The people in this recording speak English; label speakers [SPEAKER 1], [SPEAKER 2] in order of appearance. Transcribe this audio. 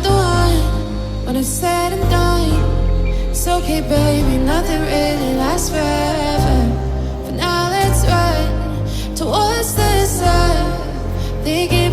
[SPEAKER 1] the one when it's said and done. It's okay, baby, nothing really lasts forever. For now, let's run towards the sun. Thinking